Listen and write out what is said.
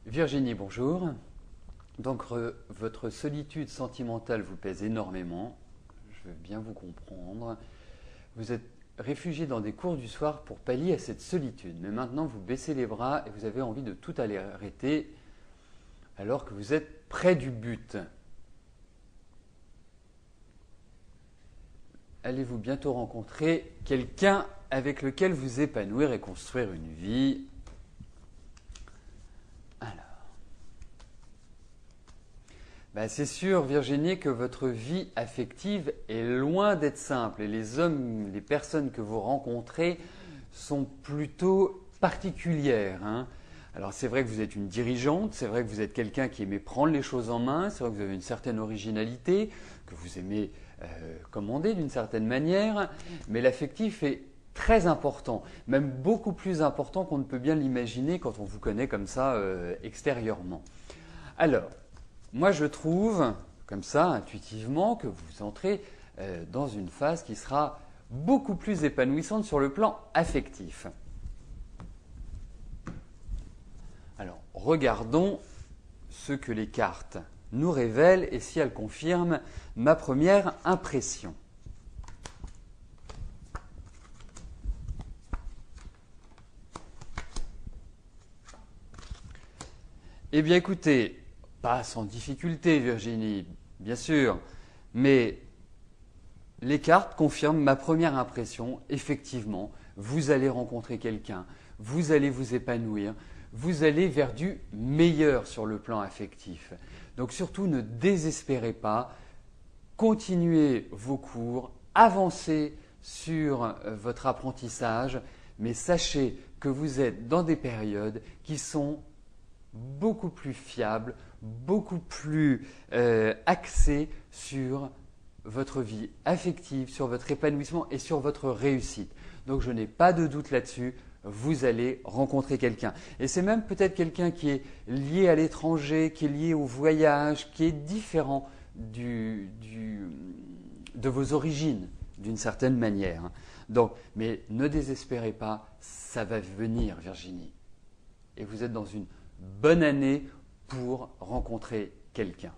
Virginie, bonjour. Donc, votre solitude sentimentale vous pèse énormément. Je veux bien vous comprendre. Vous êtes réfugié dans des cours du soir pour pallier à cette solitude. Mais maintenant, vous baissez les bras et vous avez envie de tout aller arrêter alors que vous êtes près du but. Allez-vous bientôt rencontrer quelqu'un avec lequel vous épanouir et construire une vie? C'est sûr, Virginie, que votre vie affective est loin d'être simple et les hommes, les personnes que vous rencontrez sont plutôt particulières, hein. Alors c'est vrai que vous êtes une dirigeante, c'est vrai que vous êtes quelqu'un qui aimait prendre les choses en main, c'est vrai que vous avez une certaine originalité, que vous aimez commander d'une certaine manière, mais l'affectif est très important, même beaucoup plus important qu'on ne peut bien l'imaginer quand on vous connaît comme ça extérieurement. Alors, moi, je trouve, comme ça, intuitivement, que vous entrez dans une phase qui sera beaucoup plus épanouissante sur le plan affectif. Alors, regardons ce que les cartes nous révèlent et si elles confirment ma première impression. Eh bien, écoutez, pas sans difficulté, Virginie, bien sûr, mais les cartes confirment ma première impression. Effectivement, vous allez rencontrer quelqu'un, vous allez vous épanouir, vous allez vers du meilleur sur le plan affectif. Donc surtout, ne désespérez pas, continuez vos cours, avancez sur votre apprentissage, mais sachez que vous êtes dans des périodes qui sont beaucoup plus fiable, beaucoup plus axé sur votre vie affective, sur votre épanouissement et sur votre réussite. Donc je n'ai pas de doute là-dessus, vous allez rencontrer quelqu'un. Et c'est même peut-être quelqu'un qui est lié à l'étranger, qui est lié au voyage, qui est différent de vos origines d'une certaine manière. Donc, mais ne désespérez pas, ça va venir, Virginie. Et vous êtes dans une bonne année pour rencontrer quelqu'un.